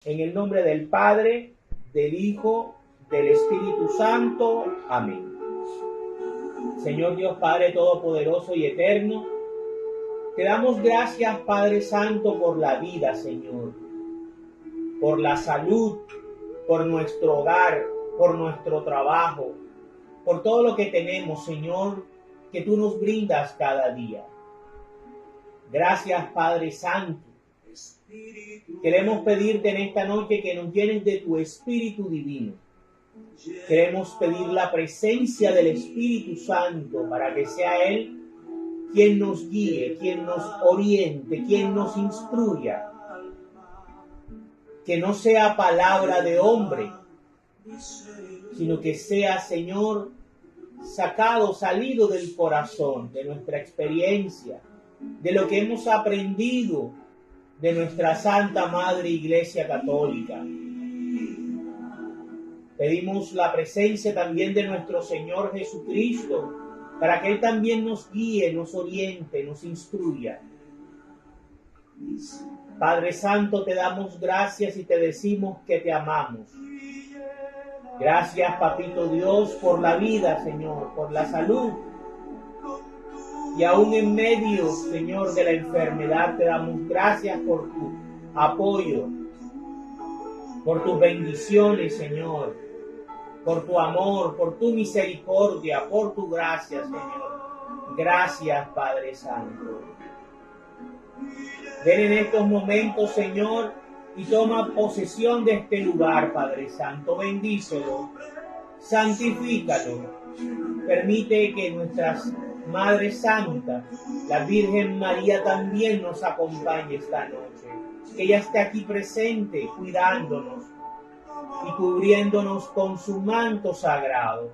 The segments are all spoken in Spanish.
En el nombre del Padre, del Hijo, del Espíritu Santo. Amén. Señor Dios Padre Todopoderoso y Eterno, te damos gracias, Padre Santo, por la vida, Señor, por la salud, por nuestro hogar, por nuestro trabajo, por todo lo que tenemos, Señor, que tú nos brindas cada día. Gracias, Padre Santo. Queremos pedirte en esta noche que nos llenes de tu Espíritu Divino. Queremos pedir la presencia del Espíritu Santo para que sea Él quien nos guíe, quien nos oriente, quien nos instruya. Que no sea palabra de hombre, sino que sea, Señor, salido del corazón, de nuestra experiencia, de lo que hemos aprendido de nuestra Santa Madre Iglesia Católica. Pedimos la presencia también de nuestro Señor Jesucristo, para que Él también nos guíe, nos oriente, nos instruya. Padre Santo, te damos gracias y te decimos que te amamos. Gracias, Papito Dios, por la vida, Señor, por la salud. Y aún en medio, Señor, de la enfermedad, te damos gracias por tu apoyo, por tus bendiciones, Señor, por tu amor, por tu misericordia, por tu gracia, Señor. Gracias, Padre Santo. Ven en estos momentos, Señor, y toma posesión de este lugar, Padre Santo. Bendícelo, santifícalo. Permite que nuestras Madre Santa, la Virgen María, también nos acompañe esta noche. Que ella esté aquí presente, cuidándonos y cubriéndonos con su manto sagrado.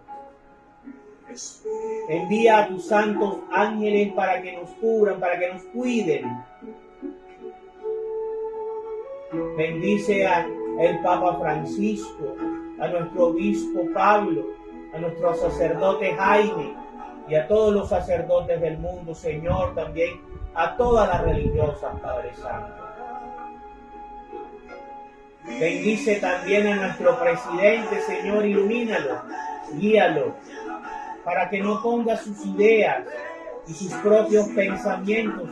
Envía a tus santos ángeles para que nos cubran, para que nos cuiden. Bendice al Papa Francisco, a nuestro obispo Pablo, a nuestro sacerdote Jaime y a todos los sacerdotes del mundo, Señor, también a todas las religiosas, Padre Santo. Bendice también a nuestro presidente, Señor, ilumínalo, guíalo, para que no ponga sus ideas y sus propios pensamientos,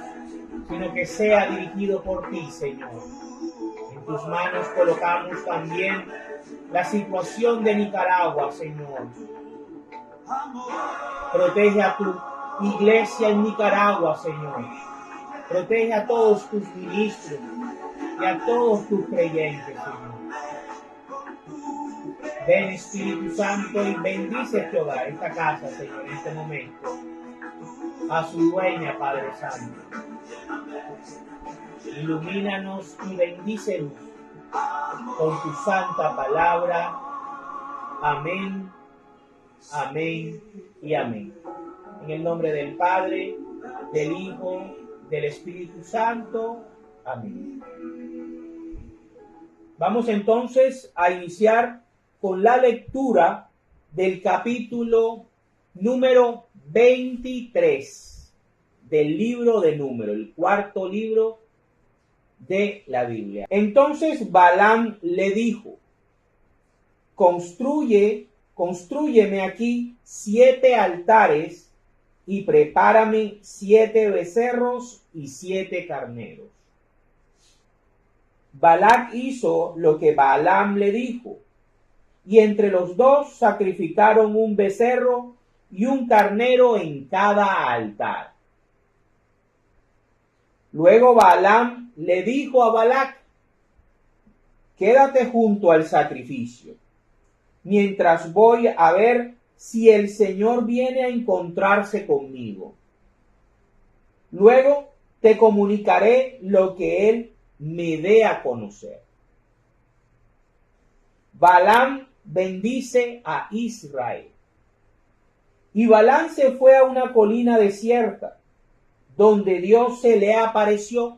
sino que sea dirigido por ti, Señor. En tus manos colocamos también la situación de Nicaragua, Señor. Protege a tu iglesia en Nicaragua, Señor. Protege a todos tus ministros y a todos tus creyentes, Señor. Ven, Espíritu Santo, y bendice este hogar, esta casa, Señor, en este momento. A su dueña, Padre Santo. Ilumínanos y bendícenos con tu santa palabra. Amén, amén y amén. En el nombre del Padre, del Hijo, del Espíritu Santo. Amén. Vamos entonces a iniciar con la lectura del capítulo número 23 del libro de Números, el cuarto libro de la Biblia. Entonces Balaam le dijo: Constrúyeme aquí 7 altares y prepárame 7 becerros y 7 carneros. Balac hizo lo que Balaam le dijo, y entre los dos sacrificaron un becerro y un carnero en cada altar. Luego Balaam le dijo a Balac: Quédate junto al sacrificio, mientras voy a ver si el Señor viene a encontrarse conmigo. Luego te comunicaré lo que Él me dé a conocer. Balaam bendice a Israel. Y Balaam se fue a una colina desierta, donde Dios se le apareció.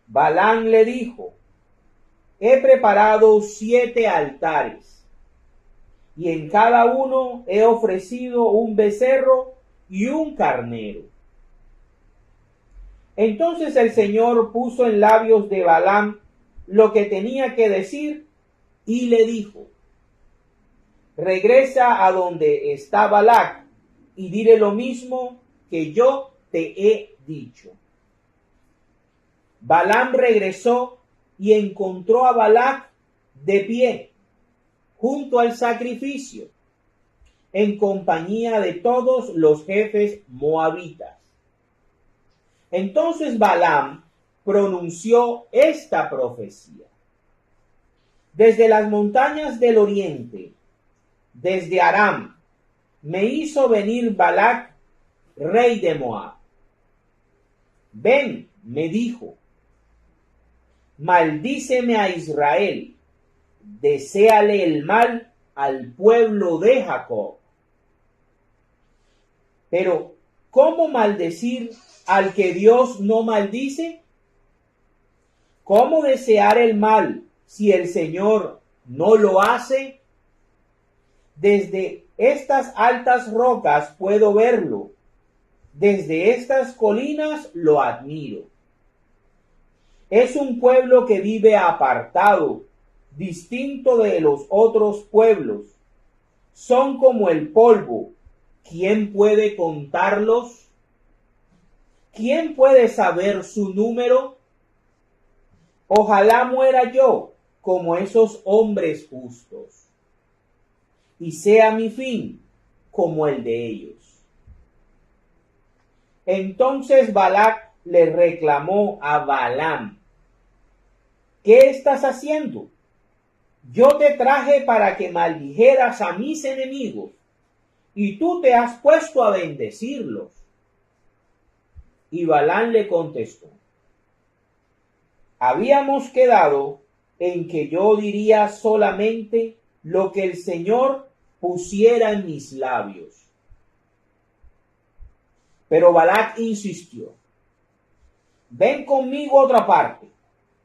Balaam le dijo: He preparado 7 altares, y en cada uno he ofrecido un becerro y un carnero. Entonces el Señor puso en labios de Balaam lo que tenía que decir y le dijo: regresa a donde está Balac y dile lo mismo que yo te he dicho. Balaam regresó y encontró a Balac de pie junto al sacrificio, en compañía de todos los jefes moabitas. Entonces Balaam pronunció esta profecía: desde las montañas del oriente, desde Aram, me hizo venir Balac, rey de Moab. Ven, me dijo, maldíceme a Israel, deséale el mal al pueblo de Jacob. Pero, ¿cómo maldecir al que Dios no maldice? ¿Cómo desear el mal si el Señor no lo hace? Desde estas altas rocas puedo verlo, desde estas colinas lo admiro. Es un pueblo que vive apartado, distinto de los otros pueblos. Son como el polvo. ¿Quién puede contarlos? ¿Quién puede saber su número? Ojalá muera yo como esos hombres justos, y sea mi fin como el de ellos. Entonces Balac le reclamó a Balaam: ¿qué estás haciendo? Yo te traje para que maldijeras a mis enemigos, y tú te has puesto a bendecirlos. Y Balaam le contestó: habíamos quedado en que yo diría solamente lo que el Señor pusiera en mis labios. Pero Balac insistió: ven conmigo a otra parte,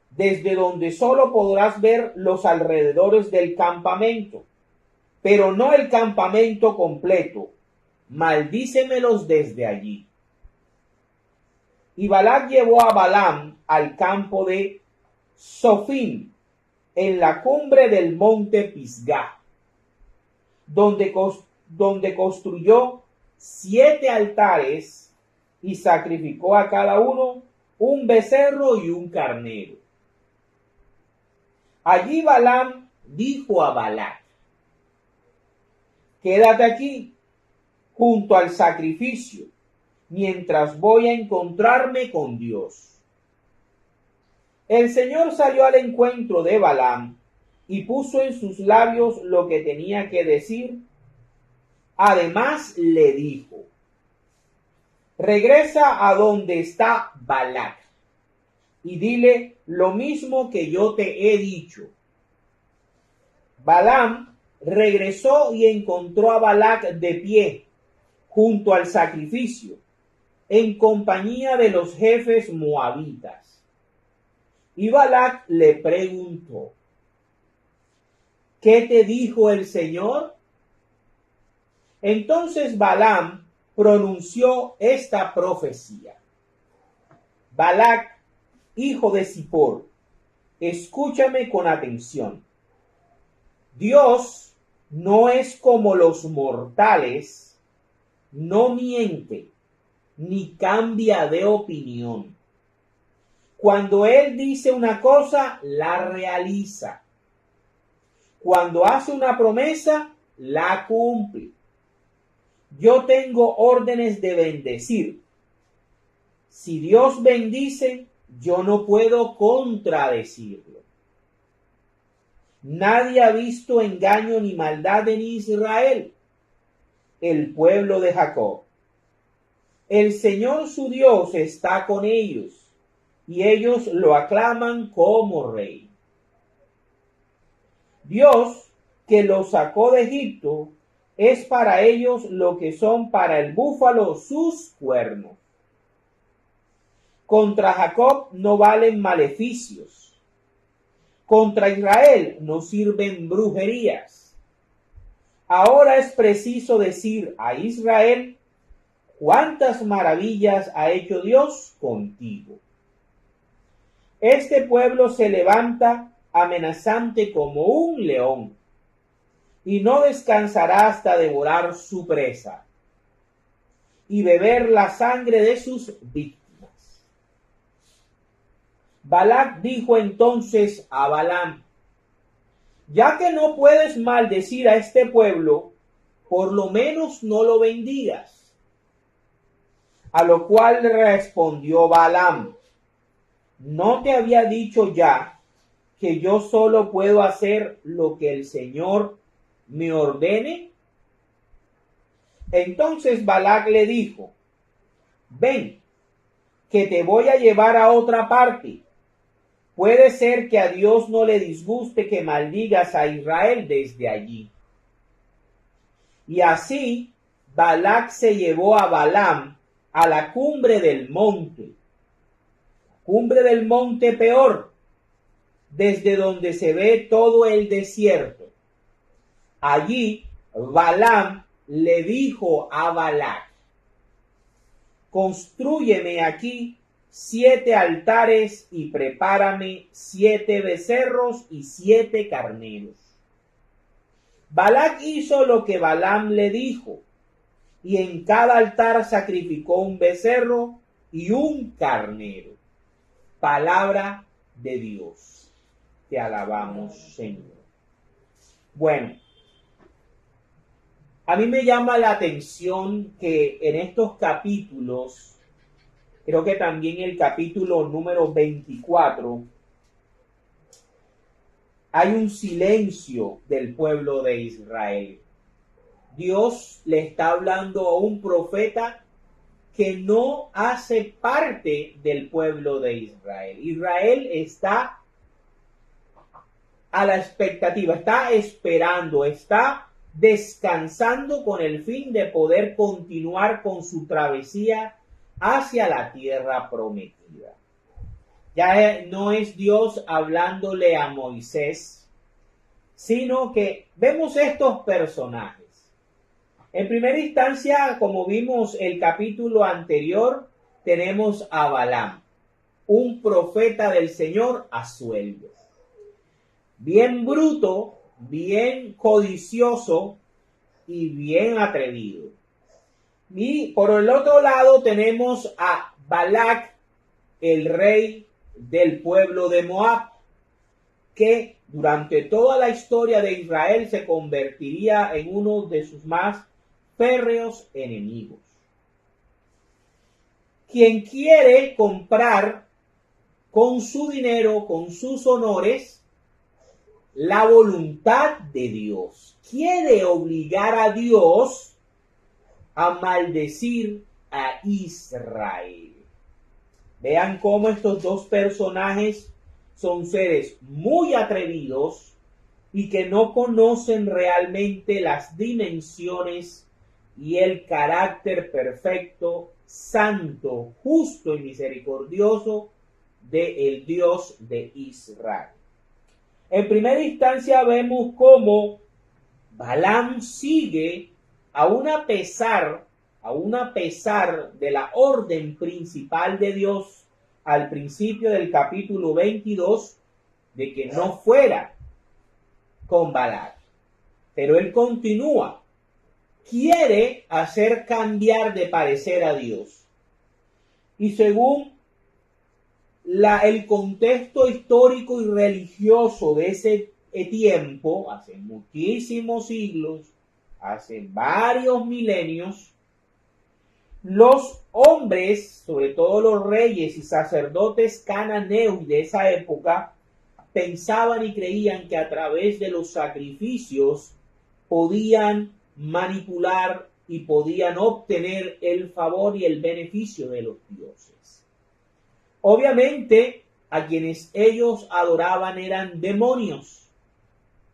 desde donde solo podrás ver los alrededores del campamento, pero no el campamento completo. Maldícemelos desde allí. Y Balac llevó a Balaam al campo de Zofim, en la cumbre del monte Pisgah, donde construyó 7 altares y sacrificó a cada uno un becerro y un carnero. Allí Balaam dijo a Balac: quédate aquí junto al sacrificio, mientras voy a encontrarme con Dios. El Señor salió al encuentro de Balaam y puso en sus labios lo que tenía que decir. Además le dijo: regresa a donde está Balac y dile lo mismo que yo te he dicho. Balaam regresó y encontró a Balac de pie junto al sacrificio, en compañía de los jefes moabitas. Y Balac le preguntó: ¿qué te dijo el Señor? Entonces Balaam pronunció esta profecía: Balac, hijo de Zippor, escúchame con atención. Dios no es como los mortales, no miente, ni cambia de opinión. Cuando Él dice una cosa, la realiza. Cuando hace una promesa, la cumple. Yo tengo órdenes de bendecir. Si Dios bendice, yo no puedo contradecirlo. Nadie ha visto engaño ni maldad en Israel, el pueblo de Jacob. El Señor su Dios está con ellos, y ellos lo aclaman como rey. Dios, que los sacó de Egipto, es para ellos lo que son para el búfalo sus cuernos. Contra Jacob no valen maleficios. Contra Israel no sirven brujerías. Ahora es preciso decir a Israel: ¿cuántas maravillas ha hecho Dios contigo? este pueblo se levanta amenazante como un león y no descansará hasta devorar su presa y beber la sangre de sus víctimas. Balac dijo entonces a Balaam: ya que no puedes maldecir a este pueblo, por lo menos no lo bendigas. A lo cual respondió Balaam: ¿no te había dicho ya que yo solo puedo hacer lo que el Señor me ordene? Entonces Balac le dijo: ven, que te voy a llevar a otra parte. Puede ser que a Dios no le disguste que maldigas a Israel desde allí. Y así Balac se llevó a Balaam a la cumbre del monte Peor, desde donde se ve todo el desierto. Allí Balaam le dijo a Balac: constrúyeme aquí 7 altares y prepárame 7 becerros y 7 carneros. Balac hizo lo que Balaam le dijo, y en cada altar sacrificó un becerro y un carnero. Palabra de Dios. Te alabamos, Señor. Bueno, a mí me llama la atención que en estos capítulos, creo que también el capítulo número 24, hay un silencio del pueblo de Israel. Dios le está hablando a un profeta que no hace parte del pueblo de Israel. Israel está a la expectativa, está esperando, está descansando con el fin de poder continuar con su travesía hacia la tierra prometida. Ya no es Dios hablándole a Moisés, sino que vemos estos personajes. En primera instancia, como vimos el capítulo anterior, tenemos a Balaam, un profeta del Señor a sueldo. Bien bruto, bien codicioso y bien atrevido. Y por el otro lado tenemos a Balac, el rey del pueblo de Moab, que durante toda la historia de Israel se convertiría en uno de sus más férreos enemigos. Quien quiere comprar con su dinero, con sus honores, la voluntad de Dios. Quiere obligar a Dios a maldecir a Israel. Vean cómo estos dos personajes son seres muy atrevidos y que no conocen realmente las dimensiones y el carácter perfecto, santo, justo y misericordioso del Dios de Israel. En primera instancia vemos cómo Balaam sigue aún a pesar de la orden principal de Dios al principio del capítulo 22 de que no fuera con Balac. Pero él continúa. Quiere hacer cambiar de parecer a Dios. Y según el contexto histórico y religioso de ese tiempo, hace muchísimos siglos, hace varios milenios, los hombres, sobre todo los reyes y sacerdotes cananeos de esa época, pensaban y creían que a través de los sacrificios podían manipular y podían obtener el favor y el beneficio de los dioses. Obviamente, a quienes ellos adoraban eran demonios.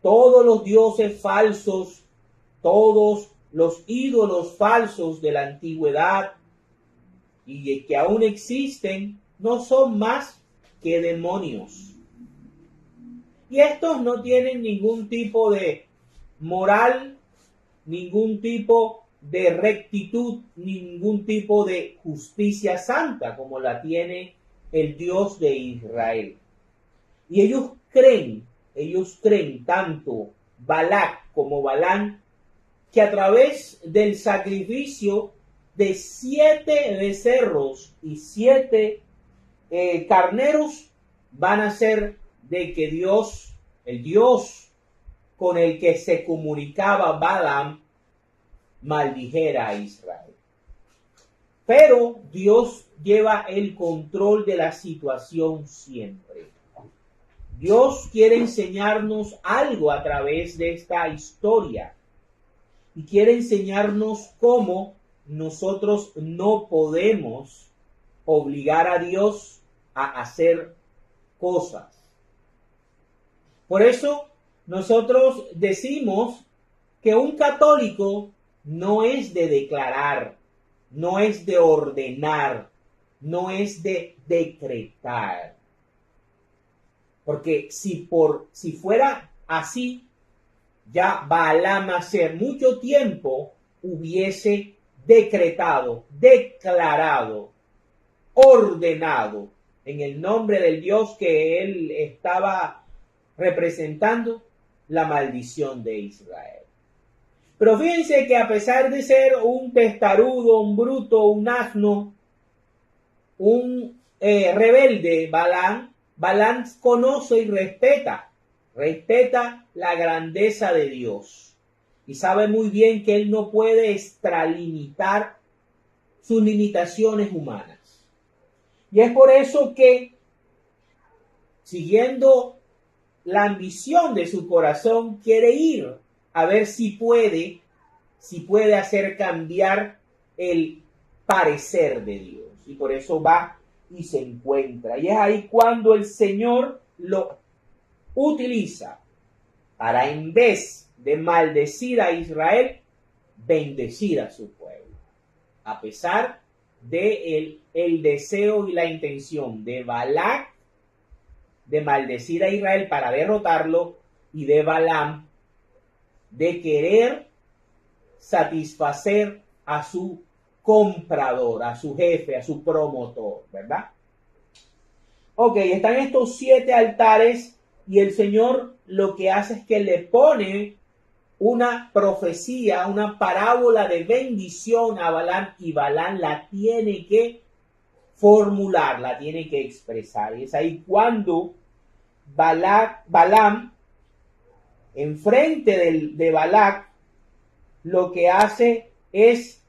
Todos los dioses falsos, todos los ídolos falsos de la antigüedad y que aún existen, no son más que demonios. Y estos no tienen ningún tipo de moral, ningún tipo de rectitud, ningún tipo de justicia santa como la tiene el Dios de Israel. Y ellos creen tanto Balac como Balán, que a través del sacrificio de 7 becerros y 7 carneros, van a hacer de que Dios, el Dios con el que se comunicaba Balaam, maldijera a Israel. Pero Dios lleva el control de la situación siempre. Dios quiere enseñarnos algo a través de esta historia y quiere enseñarnos cómo nosotros no podemos obligar a Dios a hacer cosas. Por eso nosotros decimos que un católico no es de declarar, no es de ordenar, no es de decretar. Porque si fuera así, ya Balaam hace mucho tiempo hubiese decretado, declarado, ordenado en el nombre del Dios que él estaba representando, la maldición de Israel. Pero fíjense que a pesar de ser un testarudo, un bruto, un asno, un rebelde, Balaam conoce y respeta la grandeza de Dios y sabe muy bien que él no puede extralimitar sus limitaciones humanas. Y es por eso que, siguiendo la ambición de su corazón, quiere ir a ver si puede hacer cambiar el parecer de Dios. Y por eso va y se encuentra. Y es ahí cuando el Señor lo utiliza para, en vez de maldecir a Israel, bendecir a su pueblo. A pesar de el deseo y la intención de Balac de maldecir a Israel para derrotarlo, y de Balaam de querer satisfacer a su comprador, a su jefe, a su promotor, ¿verdad? Ok, están estos 7 altares y el Señor lo que hace es que le pone una profecía, una parábola de bendición a Balaam, y Balaam la tiene que formular, la tiene que expresar. Y es ahí cuando Balaam, enfrente de Balac, lo que hace es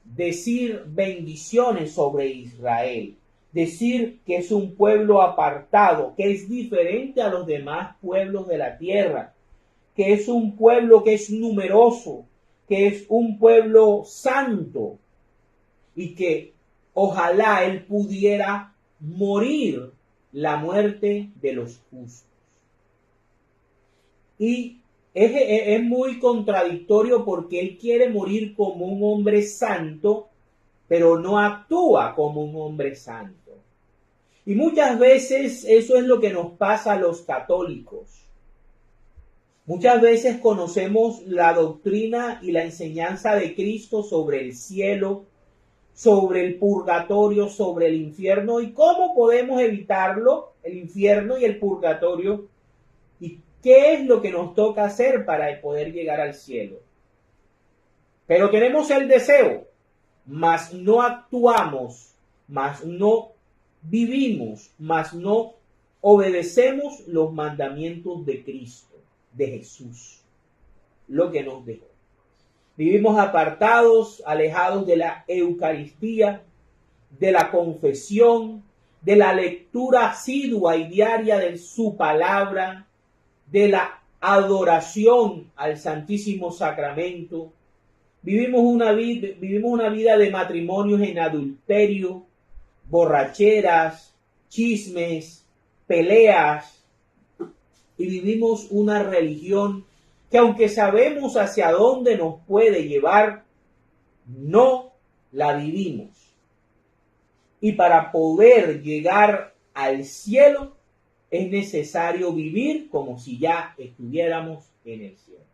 decir bendiciones sobre Israel, decir que es un pueblo apartado, que es diferente a los demás pueblos de la tierra, que es un pueblo que es numeroso, que es un pueblo santo, y que ojalá él pudiera morir la muerte de los justos. Y es muy contradictorio porque él quiere morir como un hombre santo, pero no actúa como un hombre santo. Y muchas veces eso es lo que nos pasa a los católicos. Muchas veces conocemos la doctrina y la enseñanza de Cristo sobre el cielo, sobre el purgatorio, sobre el infierno, y cómo podemos evitarlo, el infierno y el purgatorio, y qué es lo que nos toca hacer para poder llegar al cielo. Pero tenemos el deseo, mas no actuamos, mas no vivimos, mas no obedecemos los mandamientos de Cristo, de Jesús, lo que nos dejó. Vivimos apartados, alejados de la Eucaristía, de la confesión, de la lectura asidua y diaria de su palabra, de la adoración al Santísimo Sacramento. Vivimos una vida de matrimonios en adulterio, borracheras, chismes, peleas, y vivimos una religión que, aunque sabemos hacia dónde nos puede llevar, no la vivimos. Y para poder llegar al cielo es necesario vivir como si ya estuviéramos en el cielo.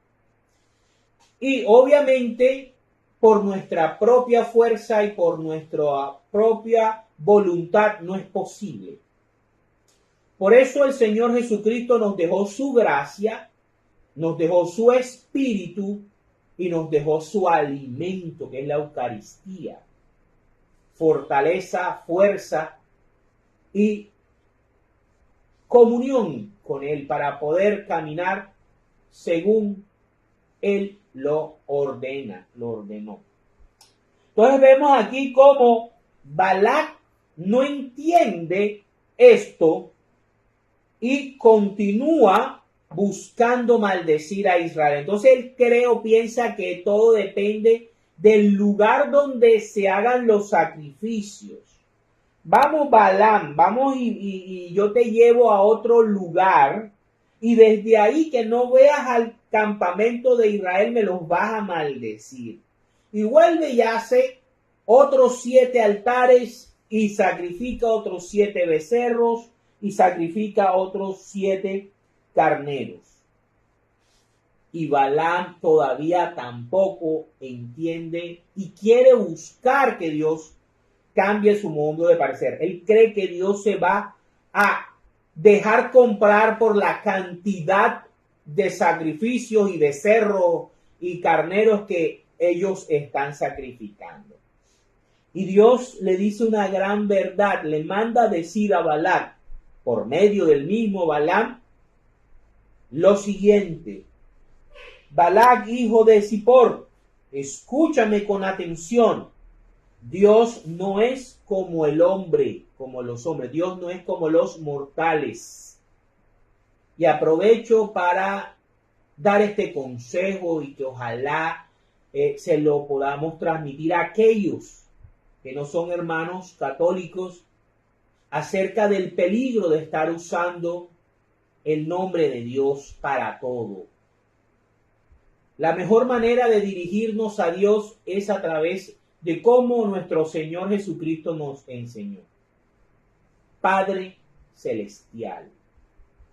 Y obviamente por nuestra propia fuerza y por nuestra propia voluntad no es posible. Por eso el Señor Jesucristo nos dejó su gracia, nos dejó su espíritu y nos dejó su alimento, que es la Eucaristía. Fortaleza, fuerza y comunión con Él para poder caminar según Él lo ordena, lo ordenó. Entonces vemos aquí cómo Balac no entiende esto y continúa buscando maldecir a Israel. Entonces él cree o piensa que todo depende del lugar donde se hagan los sacrificios. Vamos, Balaam, vamos y yo te llevo a otro lugar y desde ahí que no veas al campamento de Israel me los vas a maldecir. Y vuelve y hace otros 7 altares y sacrifica otros 7 becerros y sacrifica otros 7 carneros. Y Balaam todavía tampoco entiende y quiere buscar que Dios cambie su modo de parecer. Él cree que Dios se va a dejar comprar por la cantidad de sacrificios y becerros y carneros que ellos están sacrificando. Y Dios le dice una gran verdad, le manda decir a Balac, por medio del mismo Balaam, lo siguiente: Balac, hijo de Zippor, escúchame con atención. Dios no es como el hombre, como los hombres. Dios no es como los mortales. Y aprovecho para dar este consejo y que ojalá se lo podamos transmitir a aquellos que no son hermanos católicos acerca del peligro de estar usando el nombre de Dios para todo. La mejor manera de dirigirnos a Dios es a través de cómo nuestro Señor Jesucristo nos enseñó. Padre celestial,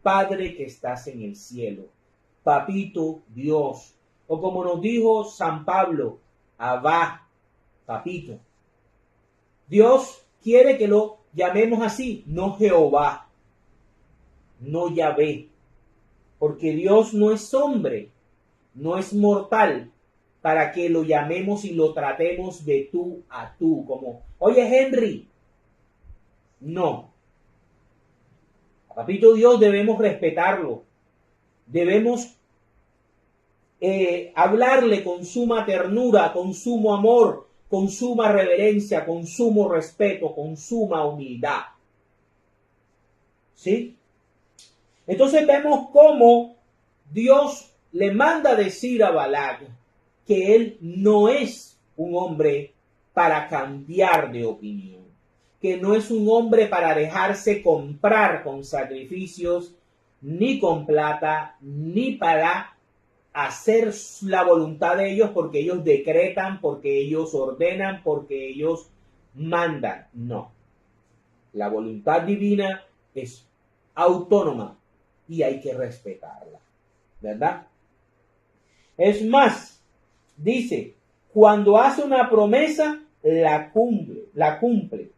Padre que estás en el cielo, Papito Dios, o como nos dijo San Pablo, Abba, Papito. Dios quiere que lo llamemos así, no Jehová, no Yahvé, porque Dios no es hombre, no es mortal, para que lo llamemos y lo tratemos de tú a tú, como, oye Henry, no. Papito Dios debemos respetarlo, debemos hablarle con suma ternura, con sumo amor, con suma reverencia, con sumo respeto, con suma humildad. ¿Sí? Entonces vemos cómo Dios le manda decir a Balac que él no es un hombre para cambiar de opinión, que no es un hombre para dejarse comprar con sacrificios, ni con plata, ni para hacer la voluntad de ellos porque ellos decretan, porque ellos ordenan, porque ellos mandan. No. La voluntad divina es autónoma y hay que respetarla, ¿verdad? Es más, dice, cuando hace una promesa, la cumple.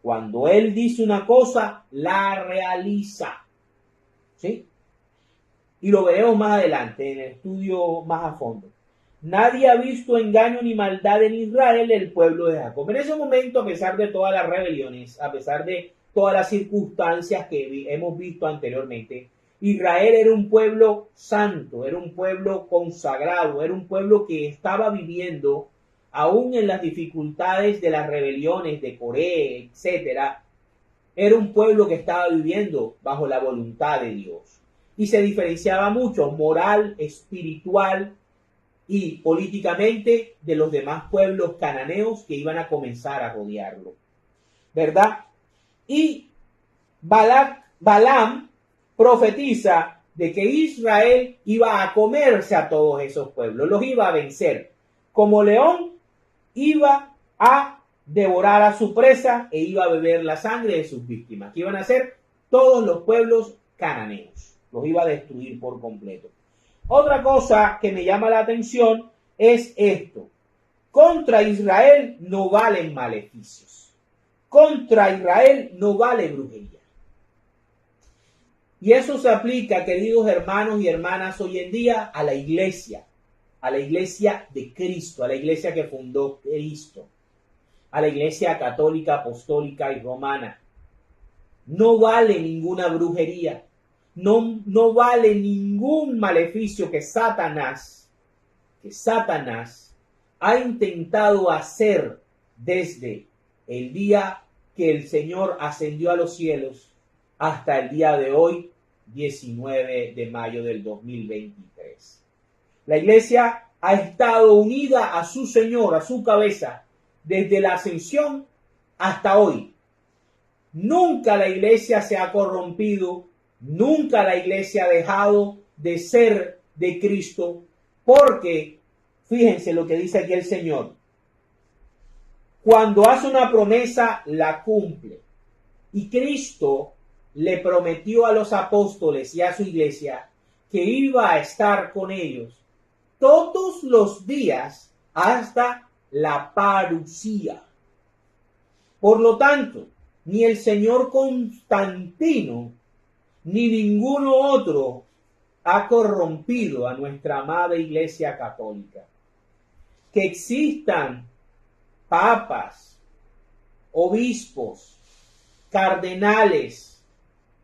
Cuando él dice una cosa, la realiza. ¿Sí? Y lo veremos más adelante en el estudio más a fondo. Nadie ha visto engaño ni maldad en Israel, el pueblo de Jacob. En ese momento, a pesar de todas las rebeliones, a pesar de todas las circunstancias que hemos visto anteriormente, Israel era un pueblo santo, era un pueblo consagrado, era un pueblo que estaba viviendo, aún en las dificultades de las rebeliones de Coré, etc., era un pueblo que estaba viviendo bajo la voluntad de Dios. Y se diferenciaba mucho moral, espiritual y políticamente de los demás pueblos cananeos que iban a comenzar a rodearlo, ¿verdad? Y Balaam profetiza de que Israel iba a comerse a todos esos pueblos, los iba a vencer. Como león iba a devorar a su presa e iba a beber la sangre de sus víctimas, que iban a ser todos los pueblos cananeos. Los iba a destruir por completo. Otra cosa que me llama la atención es esto. Contra Israel no valen maleficios. contra Israel no vale brujería. Y eso se aplica, queridos hermanos y hermanas, hoy en día a la iglesia de Cristo, a la iglesia que fundó Cristo, a la iglesia católica, apostólica y romana. No vale ninguna brujería, no vale ningún maleficio que Satanás ha intentado hacer desde el día que el Señor ascendió a los cielos hasta el día de hoy, 19 de mayo del 2023. La iglesia ha estado unida a su Señor, a su cabeza, desde la ascensión hasta hoy. Nunca la iglesia se ha corrompido, nunca la iglesia ha dejado de ser de Cristo, porque fíjense lo que dice aquí el Señor. Cuando hace una promesa, la cumple. Y Cristo le prometió a los apóstoles y a su iglesia que iba a estar con ellos todos los días hasta la parucía. Por lo tanto, ni el señor Constantino ni ninguno otro ha corrompido a nuestra amada Iglesia Católica. Que existan papas, obispos, cardenales,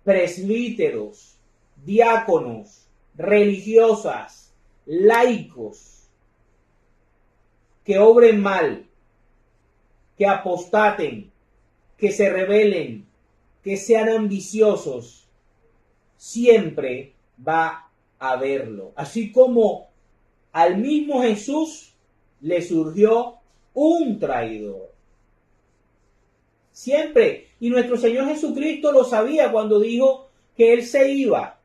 presbíteros, diáconos, religiosas, laicos, que obren mal, que apostaten, que se rebelen, que sean ambiciosos, siempre va a haberlo. Así como al mismo Jesús le surgió un traidor. Siempre. Y nuestro Señor Jesucristo lo sabía cuando dijo que Él se iba.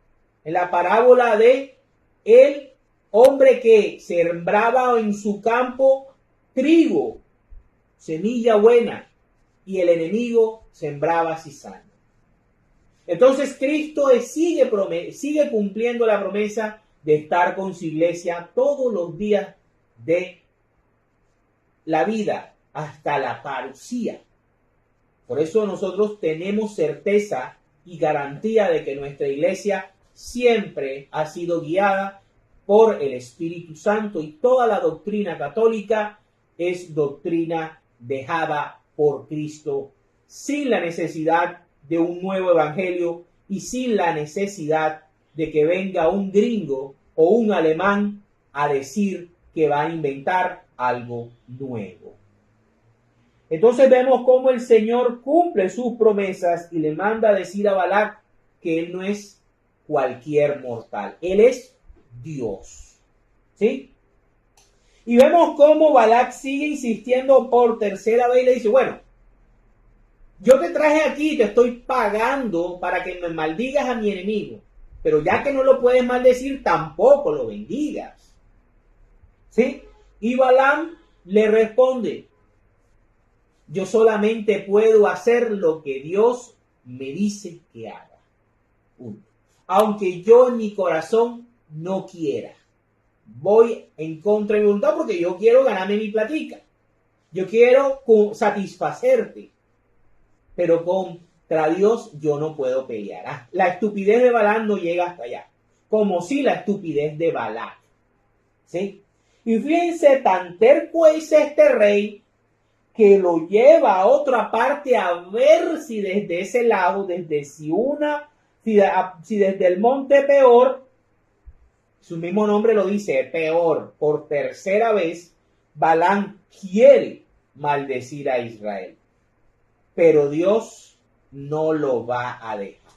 En la parábola de el hombre que sembraba en su campo trigo, semilla buena, y el enemigo sembraba cizaña. Entonces Cristo sigue cumpliendo la promesa de estar con su iglesia todos los días de la vida hasta la parucía. Por eso nosotros tenemos certeza y garantía de que nuestra iglesia siempre ha sido guiada por el Espíritu Santo, y toda la doctrina católica es doctrina dejada por Cristo, sin la necesidad de un nuevo evangelio y sin la necesidad de que venga un gringo o un alemán a decir que va a inventar algo nuevo. Entonces vemos cómo el Señor cumple sus promesas y le manda a decir a Balac que él no es cualquier mortal, él es Dios. ¿Sí? Y vemos cómo Balac sigue insistiendo por tercera vez y le dice, bueno, yo te traje aquí y te estoy pagando para que me maldigas a mi enemigo, pero ya que no lo puedes maldecir, tampoco lo bendigas. ¿Sí? Y Balaam le responde, yo solamente puedo hacer lo que Dios me dice que haga. Aunque yo en mi corazón no quiera. Voy en contra de mi voluntad porque yo quiero ganarme mi platica. Yo quiero satisfacerte. Pero contra Dios yo no puedo pelear. La estupidez de Balaam no llega hasta allá. Como si la estupidez de Balac. ¿Sí? Y fíjense, tan terco es este rey que lo lleva a otra parte a ver si desde ese lado, si desde el monte Peor, su mismo nombre lo dice, Peor, por tercera vez, Balaam quiere maldecir a Israel. Pero Dios no lo va a dejar,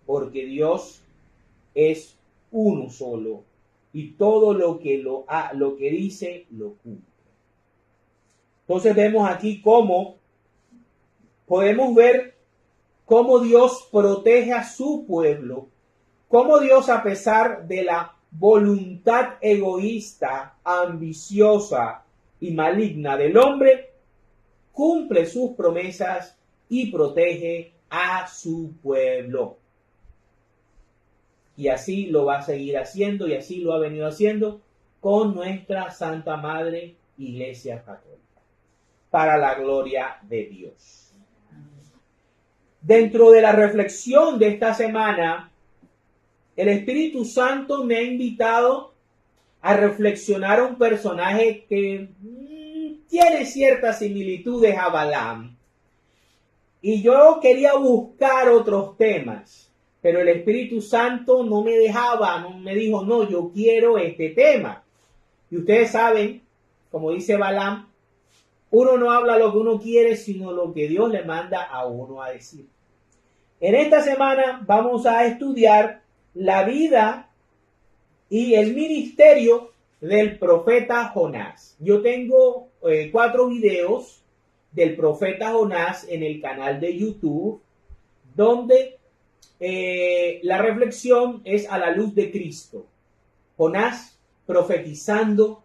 porque Dios es uno solo y todo lo que dice lo cumple. Entonces vemos aquí podemos ver cómo Dios protege a su pueblo, cómo Dios, a pesar de la voluntad egoísta, ambiciosa y maligna del hombre, cumple sus promesas y protege a su pueblo. Y así lo va a seguir haciendo, y así lo ha venido haciendo con nuestra Santa Madre Iglesia Católica, para la gloria de Dios. Dentro de la reflexión de esta semana, el Espíritu Santo me ha invitado a reflexionar un personaje que tiene ciertas similitudes a Balaam. Y yo quería buscar otros temas, pero el Espíritu Santo no me dejaba, no me dijo, no, yo quiero este tema. Y ustedes saben, como dice Balaam, uno no habla lo que uno quiere, sino lo que Dios le manda a uno a decir. En esta semana vamos a estudiar la vida y el ministerio del profeta Jonás. Yo tengo 4 videos del profeta Jonás en el canal de YouTube, donde la reflexión es a la luz de Cristo. Jonás profetizando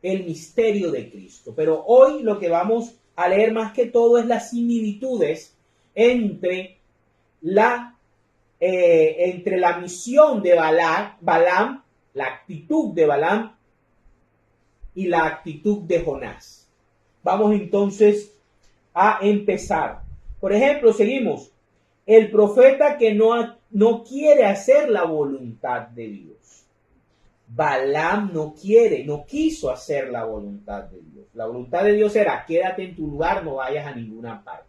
el misterio de Cristo. Pero hoy lo que vamos a leer más que todo es las similitudes entre la misión de Balaam, la actitud de Balaam y la actitud de Jonás. Vamos entonces a empezar. Por ejemplo, seguimos. El profeta que no quiere hacer la voluntad de Dios. Balaam no quiso hacer la voluntad de Dios. La voluntad de Dios era, quédate en tu lugar, no vayas a ninguna parte.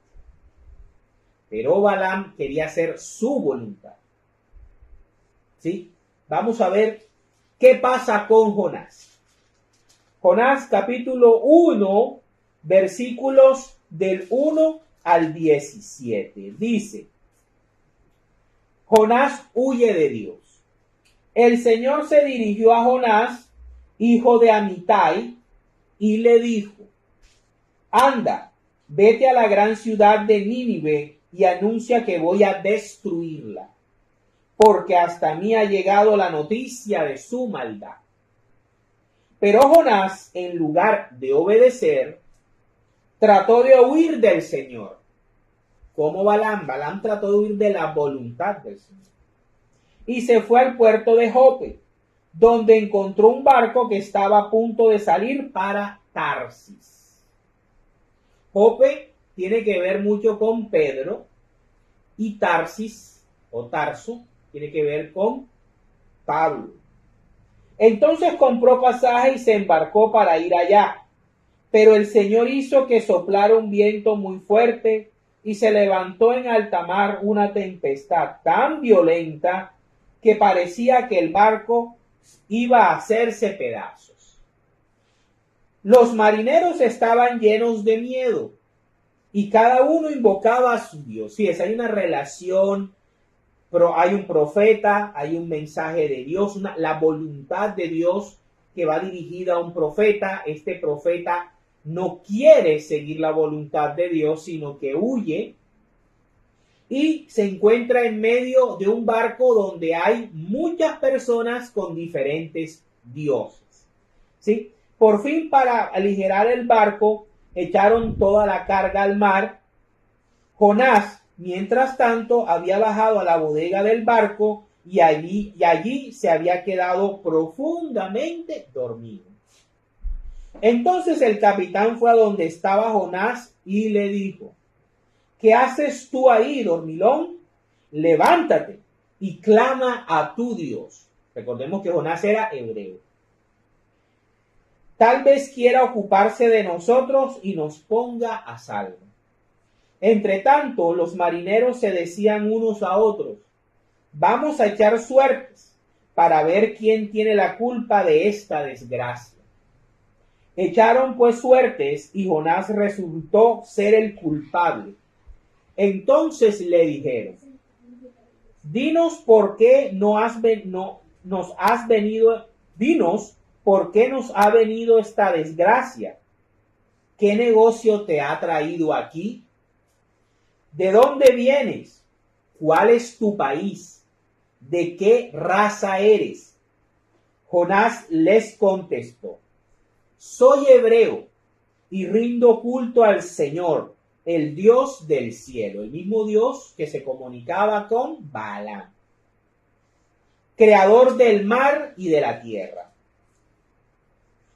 Pero Balaam quería hacer su voluntad. ¿Sí? Vamos a ver qué pasa con Jonás. Jonás capítulo 1, versículos del 1 al 17. Dice, Jonás huye de Dios. El Señor se dirigió a Jonás, hijo de Amitai, y le dijo, anda, vete a la gran ciudad de Nínive y anuncia que voy a destruirla, porque hasta mí ha llegado la noticia de su maldad. Pero Jonás, en lugar de obedecer, trató de huir del Señor. Como Balaam trató de huir de la voluntad del Señor. Y se fue al puerto de Jope, donde encontró un barco que estaba a punto de salir para Tarsis. Jope tiene que ver mucho con Pedro y Tarsis o Tarso tiene que ver con Pablo. Entonces compró pasaje y se embarcó para ir allá. Pero el Señor hizo que soplara un viento muy fuerte y se levantó en alta mar una tempestad tan violenta que parecía que el barco iba a hacerse pedazos. Los marineros estaban llenos de miedo y cada uno invocaba a su Dios. Sí, hay una relación, pero hay un profeta, hay un mensaje de Dios, la voluntad de Dios que va dirigida a un profeta. Este profeta no quiere seguir la voluntad de Dios, sino que huye y se encuentra en medio de un barco donde hay muchas personas con diferentes dioses. ¿Sí? Por fin, para aligerar el barco, echaron toda la carga al mar. Jonás, mientras tanto, había bajado a la bodega del barco y allí se había quedado profundamente dormido. Entonces el capitán fue a donde estaba Jonás y le dijo, ¿qué haces tú ahí, dormilón? Levántate y clama a tu Dios. Recordemos que Jonás era hebreo. Tal vez quiera ocuparse de nosotros y nos ponga a salvo. Entre tanto, los marineros se decían unos a otros, vamos a echar suertes para ver quién tiene la culpa de esta desgracia. Echaron pues suertes y Jonás resultó ser el culpable. Entonces le dijeron, dinos por qué nos ha venido esta desgracia. ¿Qué negocio te ha traído aquí? ¿De dónde vienes? ¿Cuál es tu país? ¿De qué raza eres? Jonás les contestó, soy hebreo y rindo culto al Señor, el Dios del cielo, el mismo Dios que se comunicaba con Balaam, creador del mar y de la tierra.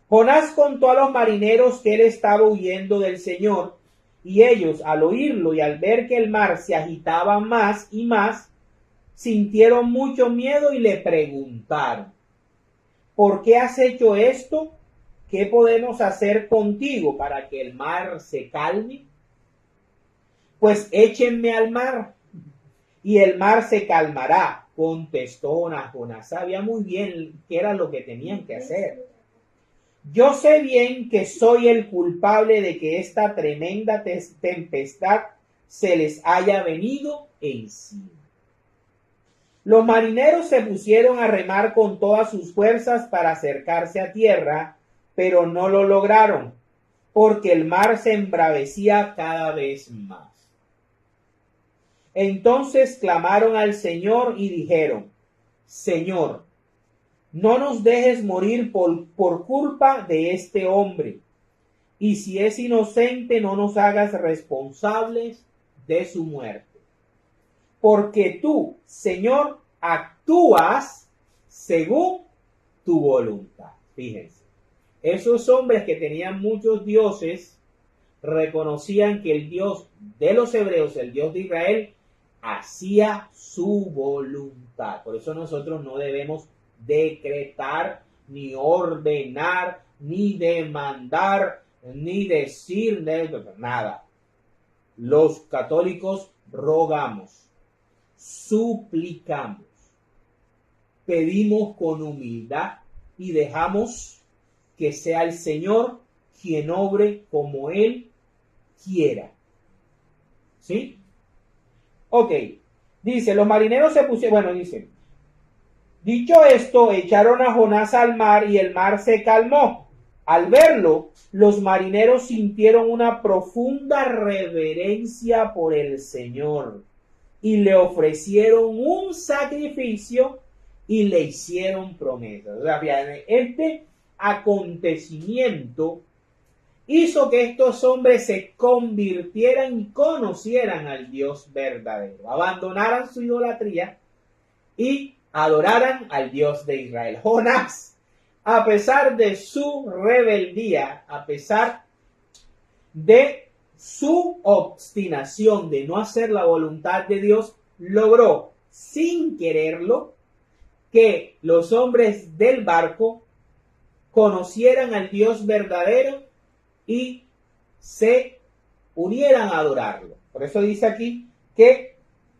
Jonás contó a los marineros que él estaba huyendo del Señor Y ellos, al oírlo y al ver que el mar se agitaba más y más, sintieron mucho miedo y le preguntaron: ¿por qué has hecho esto? ¿Qué podemos hacer contigo para que el mar se calme? Pues échenme al mar y el mar se calmará, contestó Jonás. Sabía muy bien qué era lo que tenían que hacer. Yo sé bien que soy el culpable de que esta tremenda tempestad se les haya venido encima. Los marineros se pusieron a remar con todas sus fuerzas para acercarse a tierra, pero no lo lograron, porque el mar se embravecía cada vez más. Entonces clamaron al Señor y dijeron: Señor, no nos dejes morir por culpa de este hombre, y si es inocente, no nos hagas responsables de su muerte. Porque tú, Señor, actúas según tu voluntad. Fíjense, esos hombres que tenían muchos dioses reconocían que el Dios de los hebreos, el Dios de Israel, hacía su voluntad. Por eso nosotros no debemos decretar, ni ordenar, ni demandar, ni decir nada. Los católicos rogamos, suplicamos, pedimos con humildad y dejamos que sea el Señor quien obre como Él quiera. ¿Sí? Ok. Dice, los marineros se pusieron, bueno, dice, dicho esto, echaron a Jonás al mar y el mar se calmó. Al verlo, los marineros sintieron una profunda reverencia por el Señor y le ofrecieron un sacrificio y le hicieron promesas. O sea, este acontecimiento hizo que estos hombres se convirtieran y conocieran al Dios verdadero, abandonaran su idolatría y adoraran al Dios de Israel. Jonás, a pesar de su rebeldía, a pesar de su obstinación de no hacer la voluntad de Dios, logró, sin quererlo, que los hombres del barco conocieran al Dios verdadero y se unieran a adorarlo. Por eso dice aquí que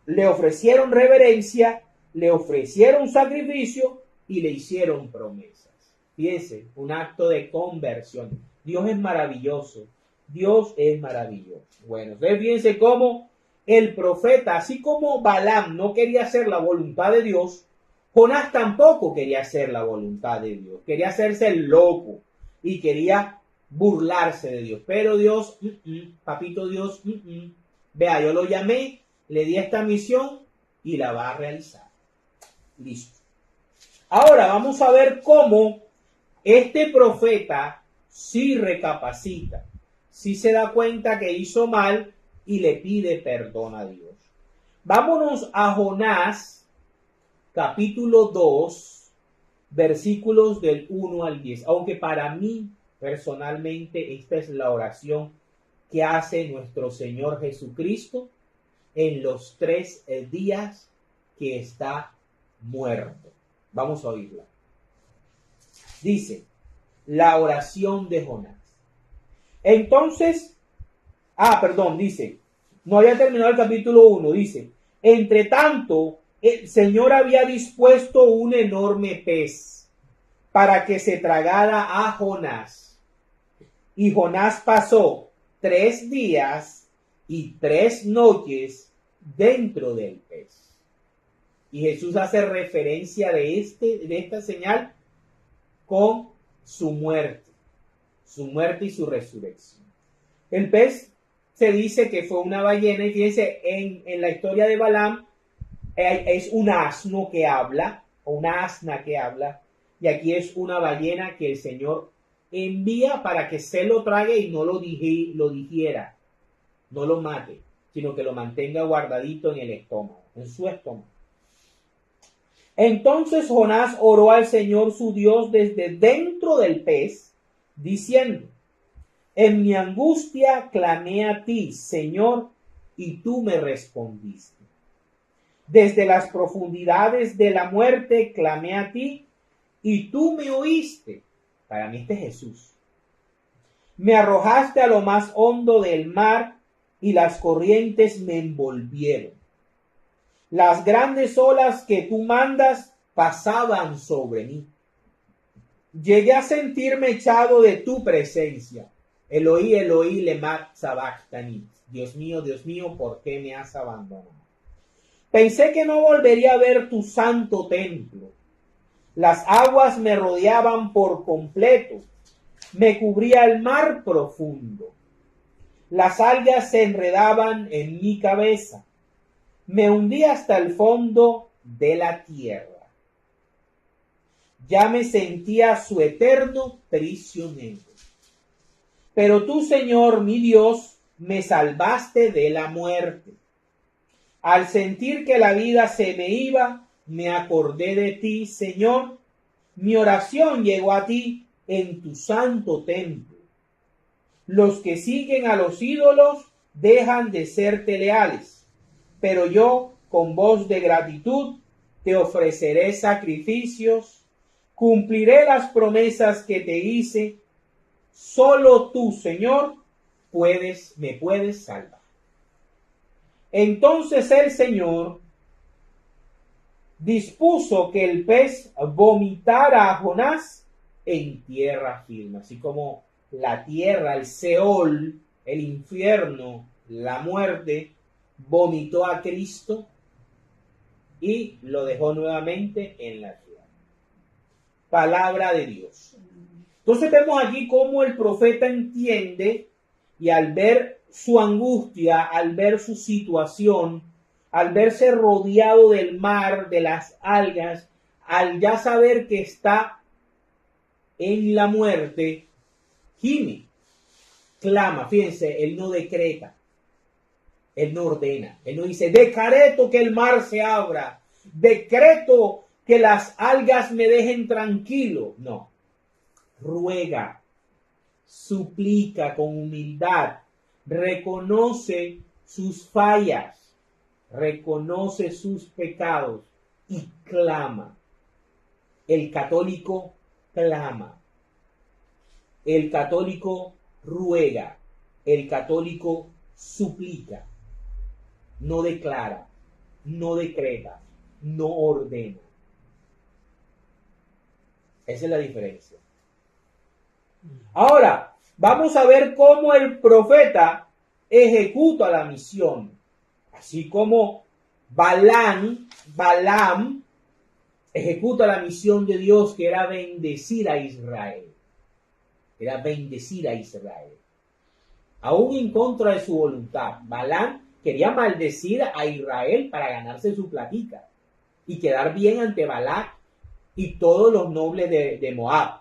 le ofrecieron reverencia, le ofrecieron sacrificio y le hicieron promesas. Fíjense, un acto de conversión. Dios es maravilloso. Dios es maravilloso. Bueno, ustedes fíjense cómo el profeta, así como Balaam no quería hacer la voluntad de Dios, Jonás tampoco quería hacer la voluntad de Dios. Quería hacerse el loco y quería burlarse de Dios. Pero Dios, papito Dios, vea, yo lo llamé, le di esta misión y la va a realizar. Listo. Ahora vamos a ver cómo este profeta sí recapacita, sí se da cuenta que hizo mal y le pide perdón a Dios. Vámonos a Jonás, capítulo 2, versículos del 1 al 10. Aunque para mí, personalmente, esta es la oración que hace nuestro Señor Jesucristo en los 3 días que está muerto. Vamos a oírla. Dice, la oración de Jonás. Entonces, dice, no había terminado el capítulo 1, dice, entre tanto, el Señor había dispuesto un enorme pez para que se tragara a Jonás. Y Jonás pasó 3 días y 3 noches dentro del pez. Y Jesús hace referencia de esta señal con su muerte y su resurrección. El pez se dice que fue una ballena, y fíjense, en la historia de Balaam es un asno que habla, o una asna que habla, y aquí es una ballena que el Señor envía para que se lo trague y no lo digiera, no lo mate, sino que lo mantenga guardadito en el estómago, en su estómago. Entonces Jonás oró al Señor su Dios desde dentro del pez, diciendo, En mi angustia clamé a ti, Señor, y tú me respondiste. Desde las profundidades de la muerte clamé a ti, y tú me oíste. Para mí este es Jesús. Me arrojaste a lo más hondo del mar, y las corrientes me envolvieron. Las grandes olas que tú mandas pasaban sobre mí. Llegué a sentirme echado de tu presencia. Eloí, Eloí, lema sabachthani. Dios mío, ¿por qué me has abandonado? Pensé que no volvería a ver tu santo templo. Las aguas me rodeaban por completo. Me cubría el mar profundo. Las algas se enredaban en mi cabeza. Me hundí hasta el fondo de la tierra. Ya me sentía su eterno prisionero. Pero tú, Señor, mi Dios, me salvaste de la muerte. Al sentir que la vida se me iba, me acordé de ti, Señor. Mi oración llegó a ti en tu santo templo. Los que siguen a los ídolos dejan de serte leales, pero yo, con voz de gratitud, te ofreceré sacrificios, cumpliré las promesas que te hice. Solo tú, Señor, me puedes salvar. Entonces el Señor dispuso que el pez vomitara a Jonás en tierra firme, así como la tierra, el Seol, el infierno, la muerte, vomitó a Cristo y lo dejó nuevamente en la tierra. Palabra de Dios. Entonces vemos aquí cómo el profeta entiende, y al ver su angustia, al ver su situación, al verse rodeado del mar, de las algas, al ya saber que está en la muerte, gime, clama. Fíjense, él no decreta, él no ordena, él no dice, decreto que el mar se abra, decreto que las algas me dejen tranquilo. No, ruega, suplica con humildad, reconoce sus fallas, reconoce sus pecados y clama. El católico clama, el católico ruega, el católico suplica, no declara, no decreta, no ordena. Esa es la diferencia. Ahora, vamos a ver cómo el profeta ejecuta la misión. Así como Balaam ejecuta la misión de Dios, que era bendecir a Israel. Era bendecir a Israel. Aún en contra de su voluntad. Balaam quería maldecir a Israel para ganarse su platica y quedar bien ante Balac y todos los nobles de Moab.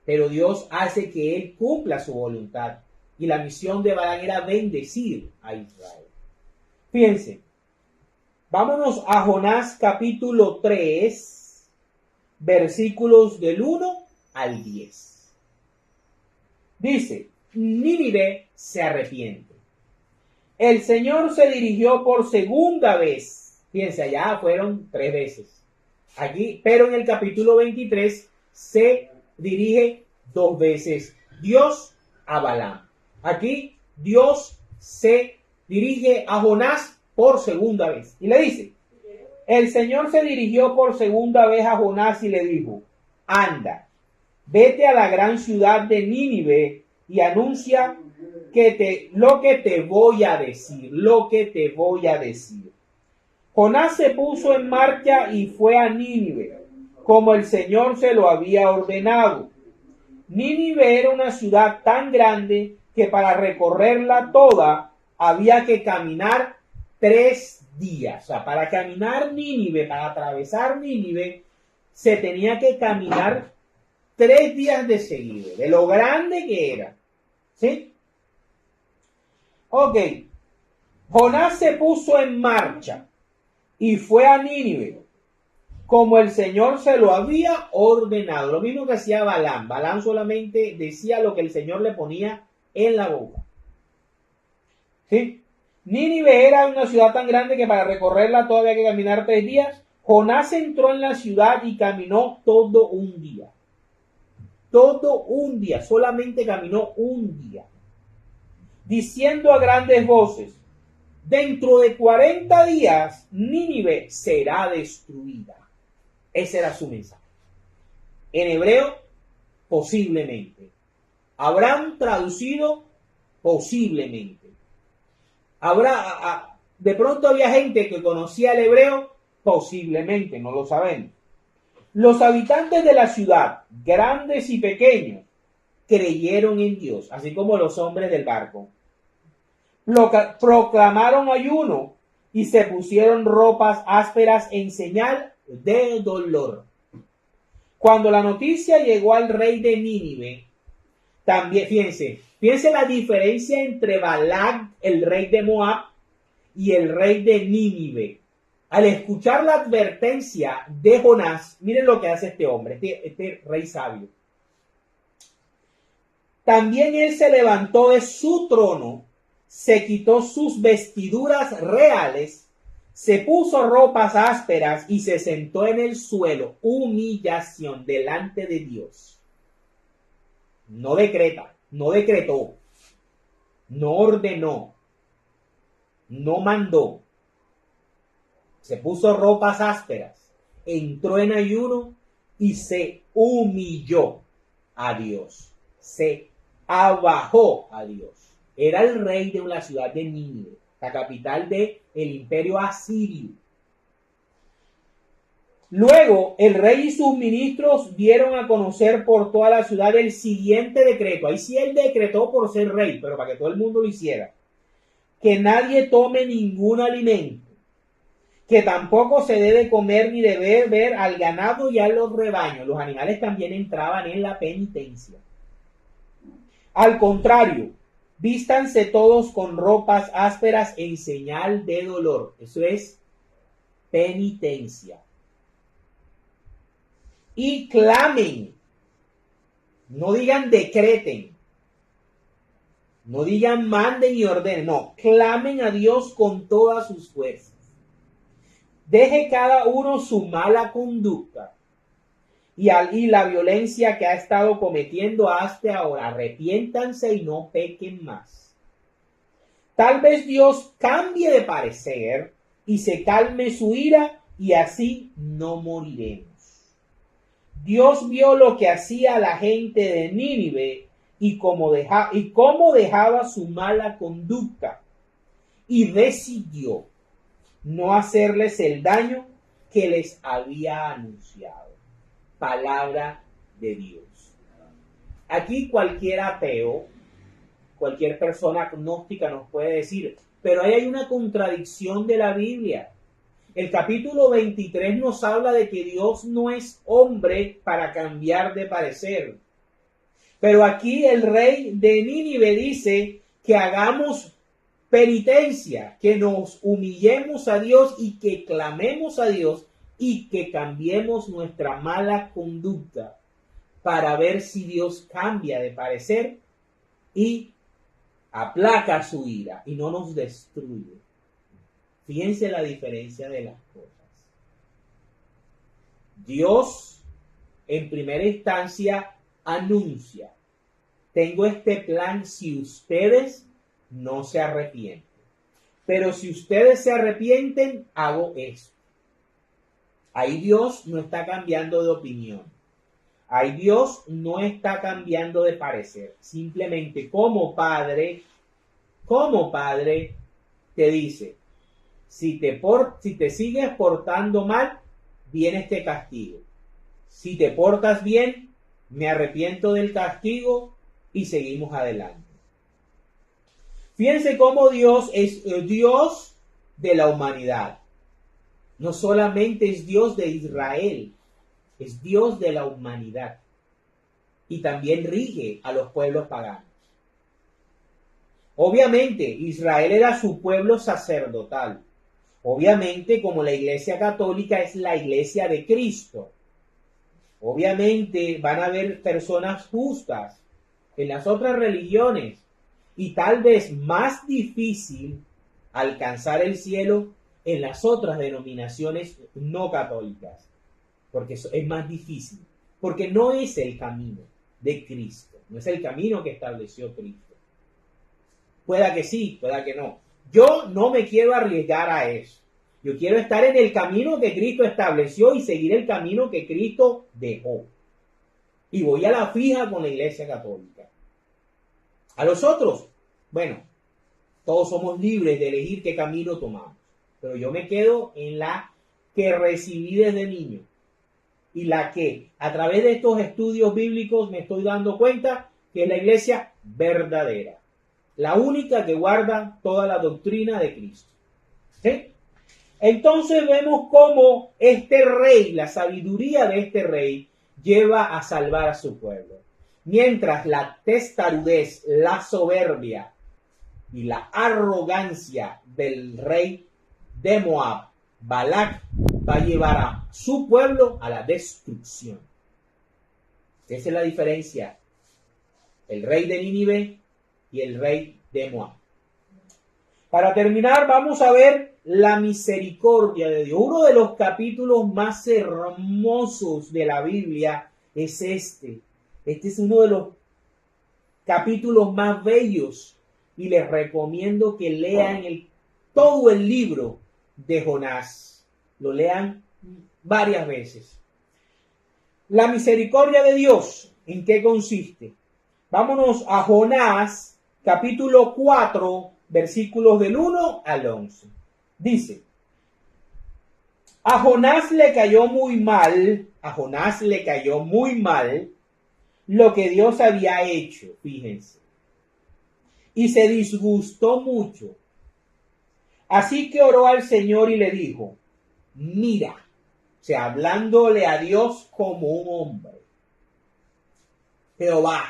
Pero Dios hace que él cumpla su voluntad. Y la misión de Balaam era bendecir a Israel. Fíjense. Vámonos a Jonás capítulo 3, versículos del 1 al 10. Dice, Nínive se arrepiente. El Señor se dirigió por segunda vez. Fíjense, allá fueron 3 veces. Aquí, pero en el capítulo 23 se dirige 2 veces Dios a Balaam. Aquí Dios se dirige a Jonás por segunda vez. Y le dice, el Señor se dirigió por segunda vez a Jonás y le dijo, anda, vete a la gran ciudad de Nínive y anuncia lo que te voy a decir. Jonás se puso en marcha y fue a Nínive, como el Señor se lo había ordenado. Nínive era una ciudad tan grande que para recorrerla toda había que caminar 3 días. O sea, para caminar Nínive, para atravesar Nínive, se tenía que caminar 3 días de seguido, de lo grande que era. ¿Sí? Ok. Jonás se puso en marcha y fue a Nínive, como el Señor se lo había ordenado. Lo mismo que hacía Balaam. Balaam solamente decía lo que el Señor le ponía en la boca. ¿Sí? Nínive era una ciudad tan grande que para recorrerla todavía había que caminar 3 días. Jonás entró en la ciudad y caminó todo un día. Todo un día, solamente caminó un día. Diciendo a grandes voces, dentro de 40 días Nínive será destruida. Ese era su mensaje. En hebreo, posiblemente. Habrán traducido posiblemente. De pronto había gente que conocía el hebreo, posiblemente, no lo sabemos. Los habitantes de la ciudad, grandes y pequeños, creyeron en Dios, así como los hombres del barco. Proclamaron ayuno y se pusieron ropas ásperas en señal de dolor. Cuando la noticia llegó al rey de Nínive, también, fíjense la diferencia entre Balac, el rey de Moab, y el rey de Nínive. Al escuchar la advertencia de Jonás, miren lo que hace este hombre, este rey sabio. También él se levantó de su trono, se quitó sus vestiduras reales, se puso ropas ásperas y se sentó en el suelo. Humillación delante de Dios. No decreta, no decretó, no ordenó, no mandó. Se puso ropas ásperas, entró en ayuno y se humilló a Dios. Se abajó a Dios. Era el rey de una ciudad de Nínive, la capital del imperio asirio. Luego el rey y sus ministros dieron a conocer por toda la ciudad el siguiente decreto. Ahí sí él decretó por ser rey, pero para que todo el mundo lo hiciera. Que nadie tome ningún alimento, que tampoco se debe comer ni debe beber al ganado y a los rebaños. Los animales también entraban en la penitencia. Al contrario, vístanse todos con ropas ásperas en señal de dolor. Eso es penitencia. Y clamen. No digan decreten. No digan manden y ordenen. No, clamen a Dios con todas sus fuerzas. Deje cada uno su mala conducta y la violencia que ha estado cometiendo hasta ahora. Arrepiéntanse y no pequen más. Tal vez Dios cambie de parecer y se calme su ira y así no moriremos. Dios vio lo que hacía la gente de Nínive y cómo dejaba su mala conducta y decidió no hacerles el daño que les había anunciado. Palabra de Dios. Aquí cualquier ateo, cualquier persona agnóstica nos puede decir, pero ahí hay una contradicción de la Biblia. El capítulo 23 nos habla de que Dios no es hombre para cambiar de parecer. Pero aquí el rey de Nínive dice que hagamos penitencia, que nos humillemos a Dios y que clamemos a Dios y que cambiemos nuestra mala conducta para ver si Dios cambia de parecer y aplaca su ira y no nos destruye. Fíjense la diferencia de las cosas. Dios, en primera instancia, anuncia: tengo este plan si ustedes no se arrepienten. Pero si ustedes se arrepienten, hago esto. Ahí Dios no está cambiando de opinión. Ahí Dios no está cambiando de parecer. Simplemente como padre te dice: si te sigues portando mal, viene este castigo. Si te portas bien, me arrepiento del castigo y seguimos adelante. Fíjense cómo Dios es Dios de la humanidad. No solamente es Dios de Israel, es Dios de la humanidad. Y también rige a los pueblos paganos. Obviamente, Israel era su pueblo sacerdotal. Obviamente, como la Iglesia Católica es la Iglesia de Cristo, obviamente van a haber personas justas en las otras religiones y tal vez más difícil alcanzar el cielo en las otras denominaciones no católicas, porque es más difícil, porque no es el camino de Cristo, no es el camino que estableció Cristo. Pueda que sí, pueda que no. Yo no me quiero arriesgar a eso. Yo quiero estar en el camino que Cristo estableció y seguir el camino que Cristo dejó. Y voy a la fija con la Iglesia Católica. A los otros, bueno, todos somos libres de elegir qué camino tomamos. Pero yo me quedo en la que recibí desde niño. Y la que a través de estos estudios bíblicos me estoy dando cuenta que es la iglesia verdadera. La única que guarda toda la doctrina de Cristo. ¿Sí? Entonces vemos cómo este rey, la sabiduría de este rey, lleva a salvar a su pueblo. Mientras la testarudez, la soberbia y la arrogancia del rey de Moab, Balac, va a llevar a su pueblo a la destrucción. Esa es la diferencia. El rey de Nínive y el rey de Moab. Para terminar, vamos a ver la misericordia de Dios. Uno de los capítulos más hermosos de la Biblia es este. Este es uno de los capítulos más bellos y les recomiendo que lean todo el libro de Jonás. Lo lean varias veces. La misericordia de Dios, ¿en qué consiste? Vámonos a Jonás, capítulo 4, versículos del 1 al 11. Dice, a Jonás le cayó muy mal lo que Dios había hecho, fíjense, y se disgustó mucho. Así que oró al Señor y le dijo, mira, o sea, hablándole a Dios como un hombre, Jehová,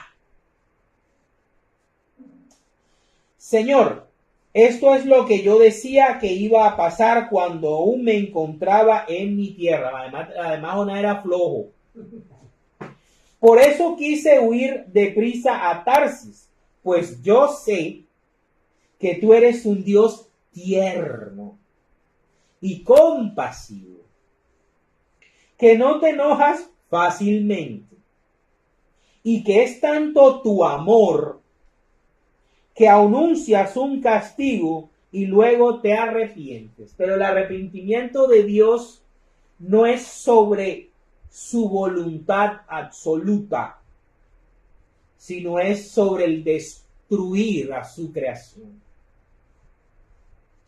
Señor, esto es lo que yo decía que iba a pasar cuando aún me encontraba en mi tierra. Además Jonás era flojo. Por eso quise huir deprisa a Tarsis, pues yo sé que tú eres un Dios tierno y compasivo, que no te enojas fácilmente y que es tanto tu amor que anuncias un castigo y luego te arrepientes. Pero el arrepentimiento de Dios no es sobre su voluntad absoluta, sino es sobre el destruir a su creación.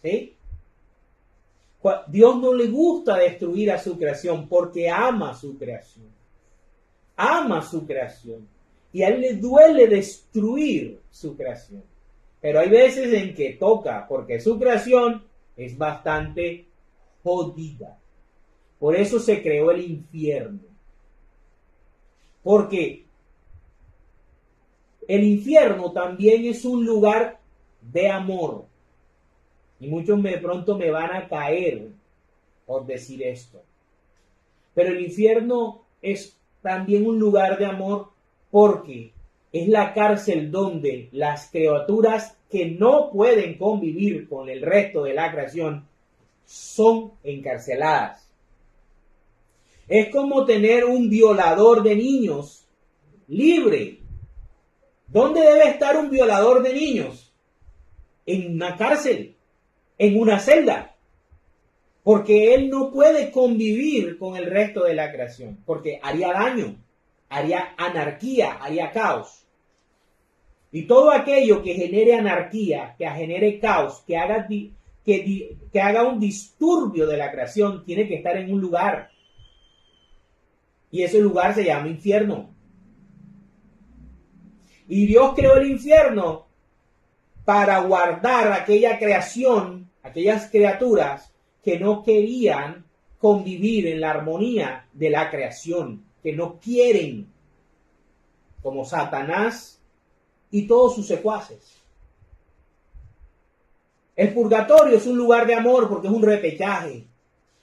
¿Sí? Dios no le gusta destruir a su creación porque ama su creación. Ama su creación. Y a él le duele destruir su creación. Pero hay veces en que toca, porque su creación es bastante jodida. Por eso se creó el infierno. Porque el infierno también es un lugar de amor. Y muchos de pronto me van a caer por decir esto. Pero el infierno es también un lugar de amor porque es la cárcel donde las criaturas que no pueden convivir con el resto de la creación son encarceladas. Es como tener un violador de niños libre. ¿Dónde debe estar un violador de niños? En una cárcel, en una celda. Porque él no puede convivir con el resto de la creación. Porque haría daño, haría anarquía, haría caos. Y todo aquello que genere anarquía, que genere caos, que haga un disturbio de la creación, tiene que estar en un lugar. Y ese lugar se llama infierno. Y Dios creó el infierno para guardar aquella creación, aquellas criaturas que no querían convivir en la armonía de la creación, que no quieren, como Satanás y todos sus secuaces. El purgatorio es un lugar de amor porque es un repechaje,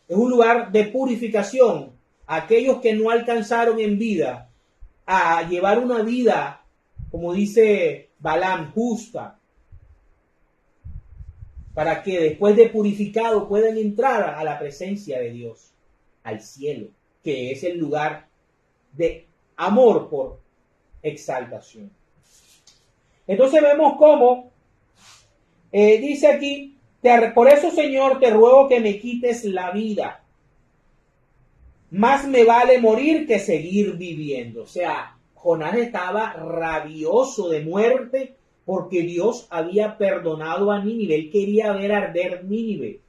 es un lugar de purificación. Aquellos que no alcanzaron en vida a llevar una vida, como dice Balaam, justa, para que después de purificado puedan entrar a la presencia de Dios, al cielo, que es el lugar de amor por exaltación. Entonces vemos cómo dice aquí, por eso, Señor, te ruego que me quites la vida. Más me vale morir que seguir viviendo. O sea, Jonás estaba rabioso de muerte porque Dios había perdonado a Nínive. Él quería ver arder Nínive.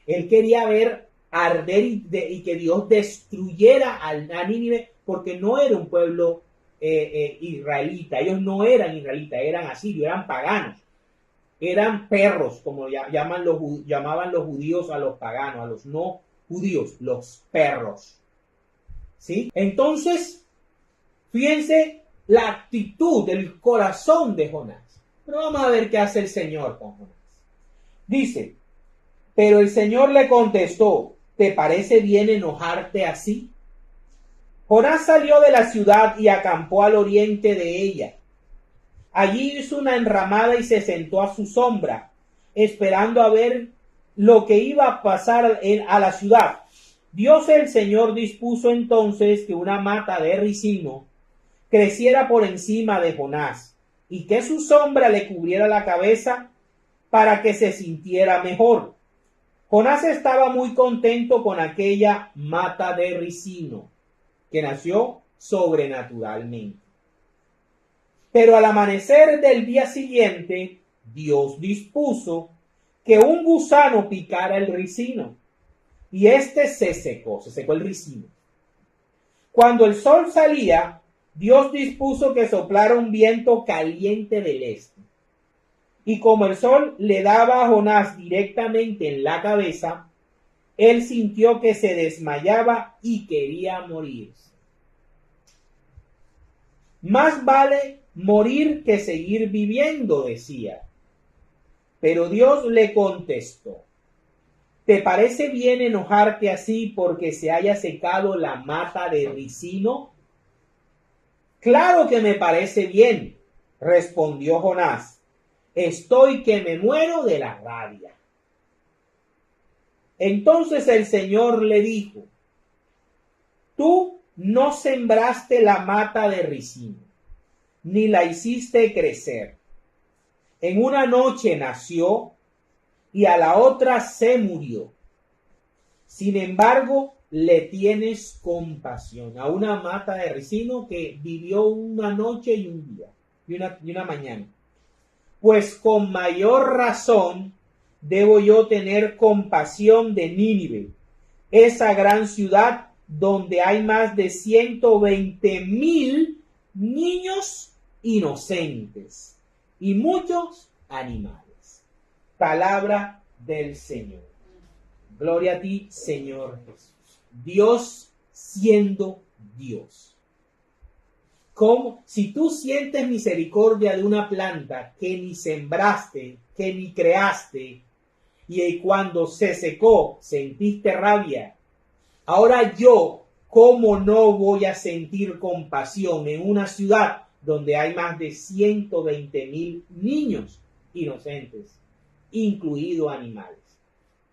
Él quería ver arder y que Dios destruyera a Nínive porque no era un pueblo israelita. Ellos no eran israelitas, eran asirios, eran paganos. Eran perros, como llamaban los judíos a los paganos, a los no judíos, los perros. ¿Sí? Entonces, fíjense la actitud del corazón de Jonás. Pero vamos a ver qué hace el Señor con Jonás. Dice, pero el Señor le contestó, ¿te parece bien enojarte así? Jonás salió de la ciudad y acampó al oriente de ella. Allí hizo una enramada y se sentó a su sombra, esperando a ver lo que iba a pasar a la ciudad. Dios el Señor dispuso entonces que una mata de ricino creciera por encima de Jonás y que su sombra le cubriera la cabeza para que se sintiera mejor. Jonás estaba muy contento con aquella mata de ricino que nació sobrenaturalmente. Pero al amanecer del día siguiente, Dios dispuso que un gusano picara el ricino, y éste se secó el ricino. Cuando el sol salía, Dios dispuso que soplara un viento caliente del este. Y como el sol le daba a Jonás directamente en la cabeza, él sintió que se desmayaba y quería morirse. Más vale morir que seguir viviendo, decía. Pero Dios le contestó, ¿te parece bien enojarte así porque se haya secado la mata de ricino? Claro que me parece bien, respondió Jonás. Estoy que me muero de la rabia. Entonces el Señor le dijo, tú no sembraste la mata de ricino, ni la hiciste crecer. En una noche nació y a la otra se murió. Sin embargo, le tienes compasión a una mata de ricino que vivió una noche y un día, y una mañana. Pues con mayor razón debo yo tener compasión de Nínive, esa gran ciudad donde hay más de 120,000 niños inocentes y muchos animales. Palabra del Señor. Gloria a ti, Señor Jesús. Dios siendo Dios. ¿Cómo? Si tú sientes misericordia de una planta que ni sembraste, que ni creaste, y cuando se secó sentiste rabia, ahora yo, ¿cómo no voy a sentir compasión en una ciudad donde hay más de 120,000 niños inocentes, incluidos animales?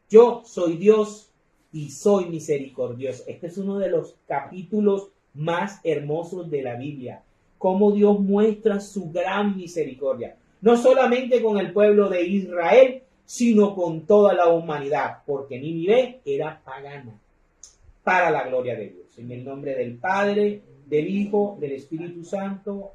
Yo soy Dios y soy misericordioso. Este es uno de los capítulos más hermosos de la Biblia. Cómo Dios muestra su gran misericordia. No solamente con el pueblo de Israel, sino con toda la humanidad. Porque Nínive era pagana. Para la gloria de Dios. En el nombre del Padre, del Hijo, del Espíritu Santo.